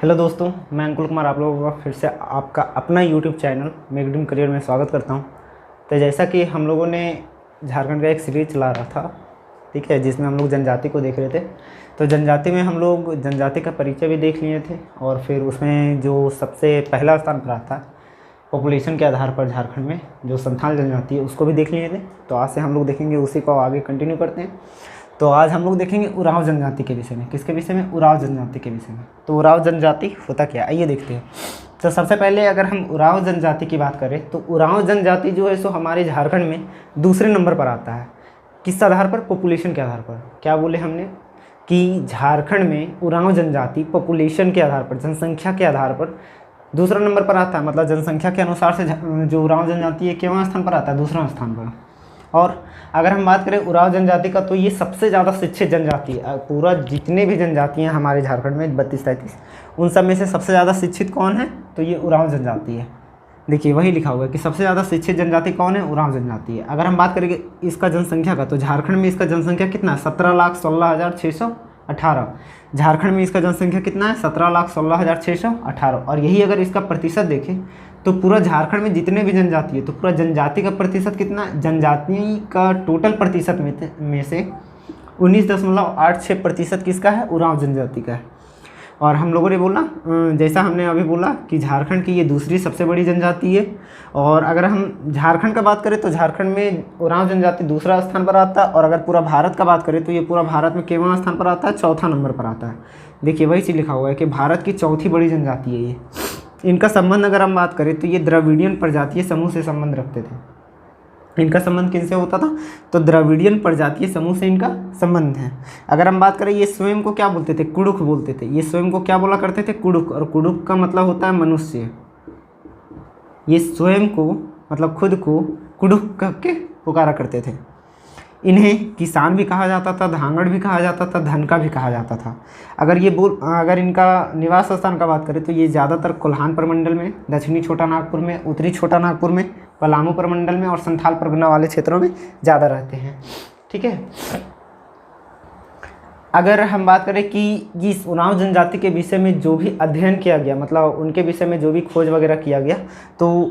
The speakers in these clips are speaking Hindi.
हेलो दोस्तों, मैं अंकुल कुमार आप लोगों का फिर से आपका अपना YouTube channel make dream career में स्वागत करता हूं। तो जैसा कि हम लोगों ने झारखंड का एक सीरीज चला रहा था, ठीक है, जिसमें हम लोग जनजाति को देख रहे थे। तो जनजाति में हम लोग जनजाति का परिचय भी देख लिए थे और फिर उसमें जो सबसे पहला स्थान पर आता है पॉपुलेशन के आधार पर झारखंड में जो संथाल जनजाति है उसको भी देख लिए थे। तो आज से हम लोग देखेंगे, उसी को आगे कंटिन्यू करते हैं। तो आज हम लोग देखेंगे उरांव जनजाति के विषय में। किसके विषय में? उरांव जनजाति के विषय में। तो उरांव जनजाति होता क्या, आइए देखते हैं। तो सबसे पहले अगर हम उरांव जनजाति की बात करें तो उरांव जनजाति जो है सो हमारे झारखंड में दूसरे नंबर पर आता है। किस आधार पर? पॉपुलेशन के आधार पर। क्या बोले हमने कि झारखंड में उरांव जनजाति पॉपुलेशन के आधार पर, जनसंख्या के आधार पर दूसरा नंबर पर आता है। मतलब जनसंख्या के अनुसार से जो उरांव जनजाति है कितवां स्थान पर आता है? दूसरा स्थान पर। और अगर हम बात करें उरांव जनजाति का तो ये सबसे ज़्यादा शिक्षित जनजाति है। पूरा जितने भी जनजाति हैं हमारे झारखंड में 32-33, उन सब में से सबसे ज़्यादा शिक्षित कौन है? तो ये उरांव जनजाति है। देखिए वही लिखा हुआ है कि सबसे ज़्यादा शिक्षित जनजाति कौन है? उरांव जनजाति है। अगर हम बात करेंगे इसका जनसंख्या का तो झारखंड में इसका जनसंख्या कितना है? 17,16,618। झारखंड में इसका जनसंख्या कितना है? 17,16,618। और यही अगर इसका प्रतिशत देखें तो पूरा झारखंड में जितने भी जनजाति है तो पूरा जनजाति का प्रतिशत कितना? जनजाति का टोटल प्रतिशत में से 19.86% किसका है? उरांव जनजाति का है। और हम लोगों ने बोला, जैसा हमने अभी बोला कि झारखंड की ये दूसरी सबसे बड़ी जनजाति है। और अगर हम झारखंड का बात करें तो झारखंड में उरांव जनजाति दूसरा स्थान पर आता है। और अगर पूरा भारत का बात करें तो ये पूरा भारत में कितवां स्थान पर आता है? चौथा नंबर पर आता है। देखिए वही चीज़ लिखा हुआ है कि भारत की चौथी बड़ी जनजाति है ये। इनका संबंध अगर हम बात करें तो ये द्रविडियन प्रजातीय समूह से संबंध रखते थे। इनका संबंध किनसे होता था? तो द्रविडियन प्रजातीय समूह से इनका संबंध है। अगर हम बात करें ये स्वयं को क्या बोलते थे? कुडुख बोलते थे। ये स्वयं को क्या बोला करते थे? कुडुख। और कुडुख का मतलब होता है मनुष्य। ये स्वयं को मतलब खुद को कुडुख कह के पुकारा करते थे। इन्हें किसान भी कहा जाता था, धांगड़ भी कहा जाता था, धनका भी कहा जाता था। अगर इनका निवास स्थान का बात करें तो ये ज़्यादातर कोल्हान प्रमंडल में, दक्षिणी छोटा नागपुर में, उत्तरी छोटा नागपुर में, पलामू प्रमंडल में और संथाल परगना वाले क्षेत्रों में ज़्यादा रहते हैं। ठीक है। अगर हम बात करें कि इस उरांव जनजाति के विषय में जो भी अध्ययन किया गया, मतलब उनके विषय में जो भी खोज वगैरह किया गया, तो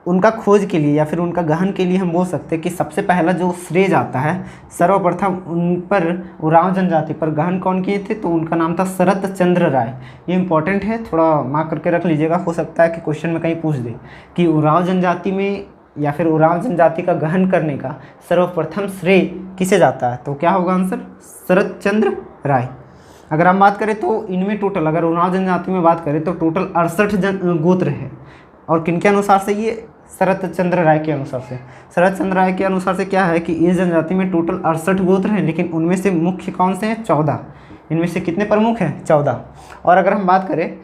उनका खोज के लिए या फिर उनका गहन के लिए हम बोल सकते हैं कि सबसे पहला जो श्रेय जाता है, सर्वप्रथम उन पर उरांव जनजाति पर गहन कौन किए थे? तो उनका नाम था शरत चंद्र राय। ये इंपॉर्टेंट है, थोड़ा मार्क करके रख लीजिएगा। हो सकता है कि क्वेश्चन में कहीं पूछ दे कि उरांव जनजाति में या फिर उरांव जनजाति का गहन करने का सर्वप्रथम श्रेय किसे जाता है? तो क्या होगा आंसर? शरत चंद्र राय। अगर हम बात करें तो इनमें टोटल, अगर उरांव जनजाति में बात करें तो टोटल 68 गोत्र है। और किनके अनुसार से? ये शरत चंद्र राय के अनुसार से। शरत चंद्र राय के अनुसार से क्या है कि इस जनजाति में टोटल 68 गोत्र हैं, लेकिन उनमें से मुख्य कौन से हैं? 14। इनमें से कितने प्रमुख हैं? 14। और अगर हम बात करें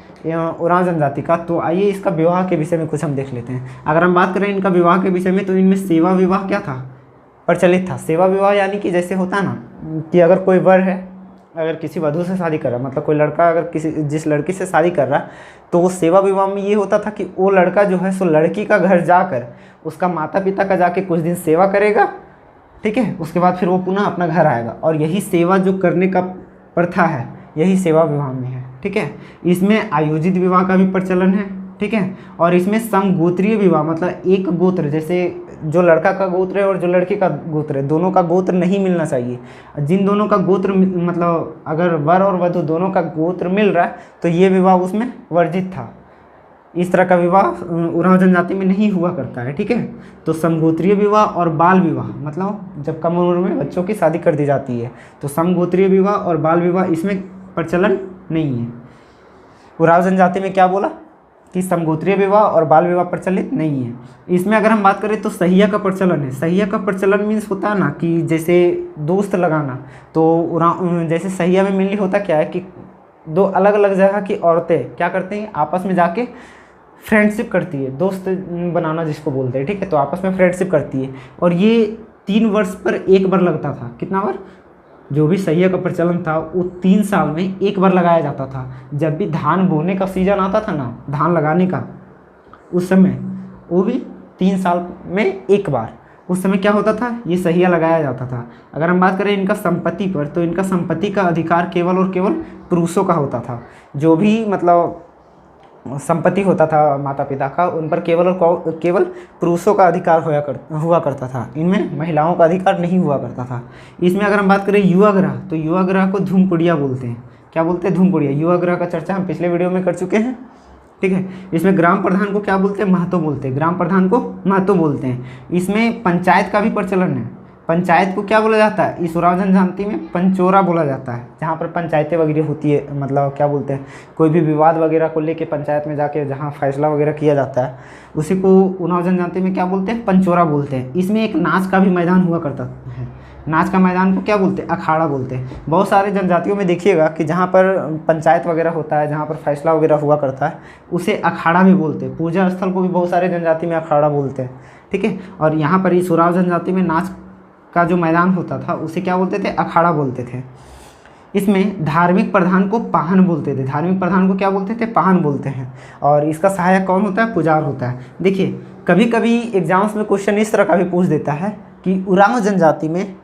उरांव जनजाति का तो आइए इसका विवाह के विषय में कुछ हम देख लेते हैं। अगर हम बात करें इनका विवाह के विषय में तो इनमें सेवा विवाह क्या था? प्रचलित था। सेवा विवाह यानी कि जैसे होता है ना कि अगर कोई वर है, अगर किसी वधू से शादी कर रहा है, मतलब कोई लड़का अगर जिस लड़की से शादी कर रहा है तो वो सेवा विवाह में ये होता था कि वो लड़का जो है सो लड़की का घर जाकर उसका माता पिता का जाके कुछ दिन सेवा करेगा, ठीक है, उसके बाद फिर वो पुनः अपना घर आएगा। और यही सेवा जो करने का प्रथा है यही सेवा विवाह में है। ठीक है। इसमें आयोजित विवाह का भी प्रचलन है। ठीक है। और इसमें समगोत्रीय विवाह, मतलब एक गोत्र, जैसे जो लड़का का गोत्र है और जो लड़की का गोत्र है, दोनों का गोत्र नहीं मिलना चाहिए। जिन दोनों का गोत्र, मतलब अगर वर और वधू दोनों का गोत्र मिल रहा है तो ये विवाह उसमें वर्जित था। इस तरह का विवाह उरांव जनजाति में नहीं हुआ करता है। ठीक है। तो समगोत्रीय विवाह और बाल विवाह, मतलब जब कम उम्र में बच्चों की शादी कर दी जाती है तो समगोत्रीय विवाह और बाल विवाह इसमें प्रचलन नहीं है। उरांव जनजाति में क्या बोला कि समगोत्रीय विवाह और बाल विवाह प्रचलित नहीं है। इसमें अगर हम बात करें तो सहिया का प्रचलन है। सहिया का प्रचलन मीन्स होता है ना कि जैसे दोस्त लगाना, तो जैसे सहिया में मेनली होता क्या है कि दो अलग अलग जगह की औरतें क्या करती हैं, आपस में जाके फ्रेंडशिप करती है, दोस्त बनाना जिसको बोलते हैं। ठीक है। तो आपस में फ्रेंडशिप करती है और ये 3 वर्ष पर एक बार लगता था। कितना बार? जो भी सहिया का प्रचलन था वो 3 साल में एक बार लगाया जाता था। जब भी धान बोने का सीजन आता था ना, धान लगाने का, उस समय वो भी 3 साल में एक बार। उस समय क्या होता था, ये सहिया लगाया जाता था। अगर हम बात करें इनका संपत्ति पर, तो इनका संपत्ति का अधिकार केवल और केवल पुरुषों का होता था। जो भी मतलब संपत्ति होता था माता पिता का, उन पर केवल और केवल पुरुषों का अधिकार हुआ करता था। इनमें महिलाओं का अधिकार नहीं हुआ करता था। इसमें अगर हम बात करें युवाग्रह, तो युवाग्रह को धूमकुड़िया बोलते हैं। क्या बोलते हैं? धूमकुड़िया। युवाग्रह का चर्चा हम पिछले वीडियो में कर चुके हैं, ठीक है। इसमें ग्राम प्रधान को क्या बोलते हैं? महतो बोलते हैं। ग्राम प्रधान को महतो बोलते हैं। इसमें पंचायत का भी प्रचलन है। पंचायत को क्या बोला जाता है? इस उरांव जनजाति में पंचोरा बोला जाता है, जहाँ पर पंचायतें वगैरह होती है। मतलब क्या बोलते हैं, कोई भी विवाद वगैरह को लेके पंचायत में जाके जहाँ फैसला वगैरह किया जाता है, उसी को उरांव जनजाति में क्या बोलते हैं? पंचोरा बोलते हैं। इसमें एक नाच का भी मैदान हुआ करता है। नाच का मैदान को क्या बोलते हैं? अखाड़ा बोलते हैं। बहुत सारे जनजातियों में देखिएगा कि जहाँ पर पंचायत वगैरह होता है, जहाँ पर फैसला वगैरह हुआ करता है, उसे अखाड़ा भी बोलते हैं। पूजा स्थल को भी बहुत सारे जनजाति में अखाड़ा बोलते हैं, ठीक है। और यहाँ पर इस उरांव जनजाति में नाच का जो मैदान होता था उसे क्या बोलते थे? अखाड़ा बोलते थे। इसमें धार्मिक प्रधान को पाहन बोलते थे। धार्मिक प्रधान को क्या बोलते थे? पाहन बोलते हैं। और इसका सहायक कौन होता है? पुजार होता है। देखिए, कभी कभी एग्जाम्स में क्वेश्चन इस तरह का भी पूछ देता है कि उरांव जनजाति में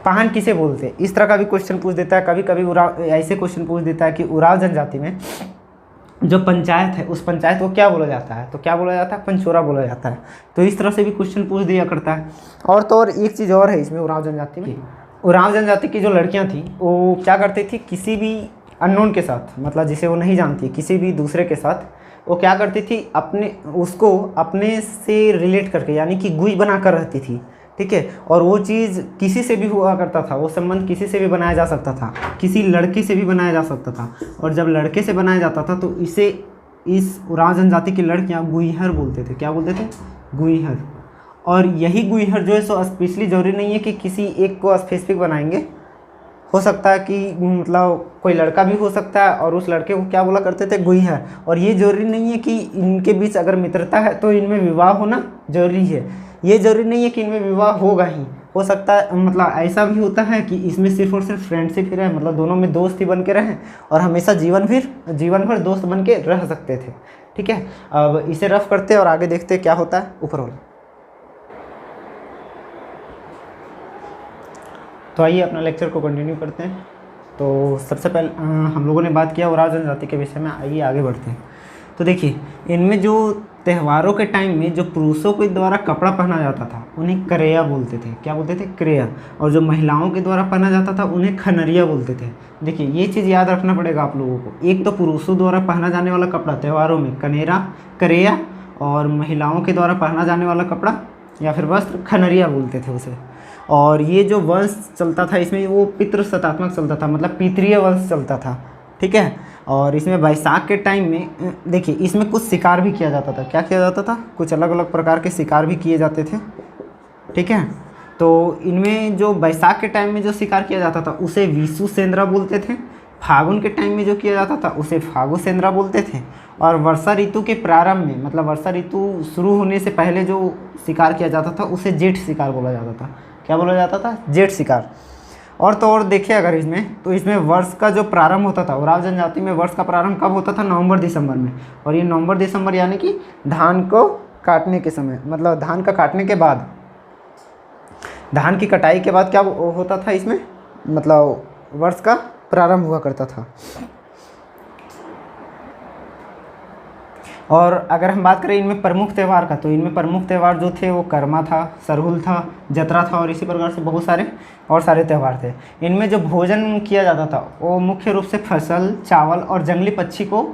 पाहन किसे बोलते हैं। इस तरह का भी क्वेश्चन पूछ देता है। कभी कभी उरांव ऐसे क्वेश्चन पूछ देता है कि उरांव जनजाति में जो पंचायत है, उस पंचायत को क्या बोला जाता है? तो क्या बोला जाता है? पंचोरा बोला जाता है। तो इस तरह से भी क्वेश्चन पूछ दिया करता है। और तो और एक चीज़ और है इसमें उरांव जनजाति में, उरांव जनजाति की जो लड़कियां थी वो क्या करती थी? किसी भी अननोन के साथ, मतलब जिसे वो नहीं जानती, किसी भी दूसरे के साथ वो क्या करती थी? उसको अपने से रिलेट करके, यानी कि गुई बना कर रहती थी, ठीक है। और वो चीज़ किसी से भी हुआ करता था, वो संबंध किसी से भी बनाया जा सकता था, किसी लड़के से भी बनाया जा सकता था। और जब लड़के से बनाया जाता था तो इस उरांव जनजाति की लड़कियां गुईहर बोलते थे। क्या बोलते थे? गुईहर। और यही गुईहर जो है सो स्पेशली जरूरी नहीं है कि किसी एक को स्पेसिफिक बनाएंगे। हो सकता है कि मतलब कोई लड़का भी हो सकता है और उस लड़के को क्या बोला करते थे? गुईहर। और ये जरूरी नहीं है कि इनके बीच अगर मित्रता है तो इनमें विवाह होना जरूरी है। ये जरूरी नहीं है कि इनमें विवाह होगा ही, हो सकता है मतलब ऐसा भी होता है कि इसमें सिर्फ और सिर्फ फ्रेंडशिप ही रहे, मतलब दोनों में दोस्त ही बन के रहें और हमेशा जीवन भर दोस्त बन के रह सकते थे, ठीक है। अब इसे रफ करते हैं और आगे देखते हैं क्या होता है ऊपर वाला। तो आइए अपना लेक्चर को कंटिन्यू करते हैं। तो सबसे पहले हम लोगों ने बात किया उरांव जनजाति के विषय में। आइए आगे बढ़ते हैं। तो देखिए, इनमें जो त्योहारों के टाइम में जो पुरुषों के द्वारा कपड़ा पहना जाता था उन्हें करेया बोलते थे। क्या बोलते थे? करेया। और जो महिलाओं के द्वारा पहना जाता था उन्हें खनरिया बोलते थे। देखिए, ये चीज़ याद रखना पड़ेगा आप लोगों को। एक तो पुरुषों द्वारा पहना जाने वाला कपड़ा त्योहारों में करेया, और महिलाओं के द्वारा पहना जाने वाला कपड़ा या फिर वस्त्र खनरिया बोलते थे उसे। और ये जो वंश चलता था इसमें वो पितृ सत्तात्मक चलता था, मतलब पितृय वंश चलता था, ठीक है। और इसमें बैसाख के टाइम में देखिए, इसमें कुछ शिकार भी किया जाता था। क्या किया जाता था? कुछ अलग अलग प्रकार के शिकार भी किए जाते थे, ठीक है। तो इनमें जो बैसाख के टाइम में जो शिकार किया जाता था उसे विषु सेंद्रा बोलते थे। फागुन के टाइम में जो किया जाता था उसे फागु सेंद्रा बोलते थे। और वर्षा ऋतु के प्रारंभ में, मतलब वर्षा ऋतु शुरू होने से पहले जो शिकार किया जाता था उसे जेठ शिकार बोला जाता था। क्या बोला जाता था? जेठ शिकार। और तो और देखिए अगर इसमें, तो इसमें वर्ष का जो प्रारंभ होता था, उरांव जनजाति में वर्ष का प्रारंभ कब होता था? नवंबर दिसंबर में। और ये नवंबर दिसंबर यानी कि धान को काटने के समय, मतलब धान का काटने के बाद, धान की कटाई के बाद क्या होता था इसमें? मतलब वर्ष का प्रारंभ हुआ करता था। और अगर हम बात करें इनमें प्रमुख त्यौहार का, तो इनमें प्रमुख त्यौहार जो थे वो कर्मा था, सरहुल था, जतरा था, और इसी प्रकार से बहुत सारे और सारे त्यौहार थे। इनमें जो भोजन किया जाता था वो मुख्य रूप से फसल, चावल और जंगली पक्षी को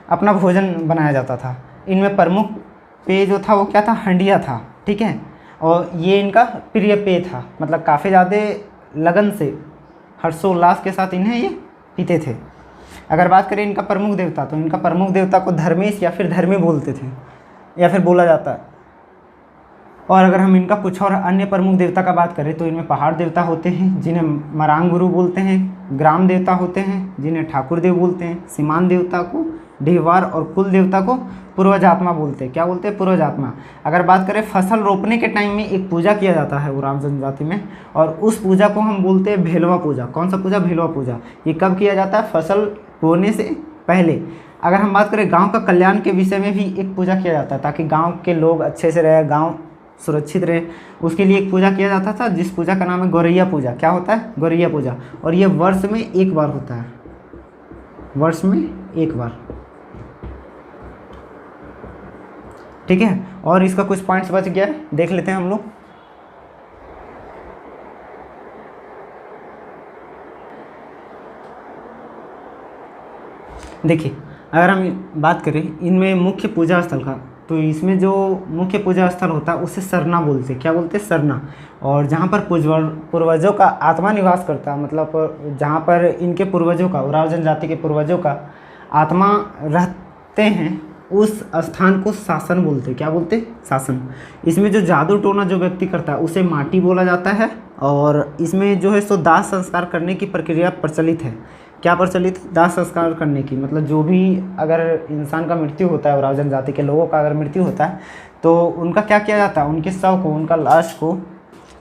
अपना भोजन बनाया जाता था। इनमें प्रमुख पेय जो था वो क्या था? हंडिया था, ठीक है। और ये इनका प्रिय पेय था, मतलब काफ़ी ज़्यादा लगन से, हर्षोल्लास के साथ इन्हें ये पीते थे। अगर बात करें इनका प्रमुख देवता, तो इनका प्रमुख देवता को धर्मेश या फिर धर्मी बोलते थे, या फिर बोला जाता है। और अगर हम इनका कुछ और अन्य प्रमुख देवता का बात करें तो इनमें पहाड़ देवता होते हैं जिन्हें मरांग गुरु बोलते हैं, ग्राम देवता होते हैं जिन्हें ठाकुर देव बोलते हैं, सीमान देवता को ढेवार, और कुल देवता को पूर्वजात्मा बोलते हैं। क्या बोलते हैं? पूर्वजात्मा। अगर बात करें फसल रोपने के टाइम में एक पूजा किया जाता है उरांव जनजाति में, और उस पूजा को हम बोलते हैं भेलवा पूजा। कौन सा पूजा? भेलवा पूजा। ये कब किया जाता है? फसल बोने से पहले। अगर हम बात करें गांव का कल्याण के विषय में भी एक पूजा किया जाता है ताकि गांव के लोग अच्छे से रहे, गांव सुरक्षित रहे, उसके लिए एक पूजा किया जाता था जिस पूजा का नाम है गौरैया पूजा। क्या होता है? गौरैया पूजा। और ये वर्ष में एक बार होता है, वर्ष में एक बार। ठीक है, और इसका कुछ पॉइंट्स बच गया है, देख लेते हैं हम लोग। देखिए, अगर हम बात करें इनमें मुख्य पूजा स्थल का, तो इसमें जो मुख्य पूजा स्थल होता है उसे सरना बोलते हैं। क्या बोलते हैं? सरना। और जहाँ पर पूर्वजों का आत्मा निवास करता है, मतलब जहाँ पर इनके पूर्वजों का, उराव जनजाति के पूर्वजों का आत्मा रहते हैं, उस स्थान को शासन बोलते हैं। क्या बोलते हैं? शासन। इसमें जो जादू टोना जो व्यक्ति करता है उसे माटी बोला जाता है। और इसमें जो है सो दाह संस्कार करने की प्रक्रिया प्रचलित है। क्या प्रचलित? दाह संस्कार करने की, मतलब जो भी अगर इंसान का मृत्यु होता है, उराव जनजाति के लोगों का अगर मृत्यु होता है तो उनका क्या किया जाता है? उनके शव को, उनका लाश को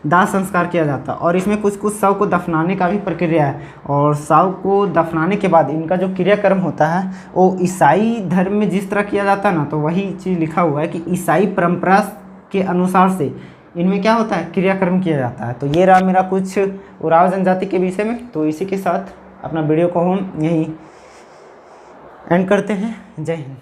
दाह संस्कार किया जाता है। और इसमें कुछ कुछ शव को दफनाने का भी प्रक्रिया है। और शव को दफनाने के बाद इनका जो क्रियाक्रम होता है वो ईसाई धर्म में जिस तरह किया जाता है ना, तो वही चीज़ लिखा हुआ है कि ईसाई परंपरा के अनुसार से इनमें क्या होता है? क्रियाक्रम किया जाता है। तो ये रहा मेरा कुछ उराव जनजाति के विषय में। तो इसी के साथ अपना वीडियो को हम यहीं एंड करते हैं। जय हिंद।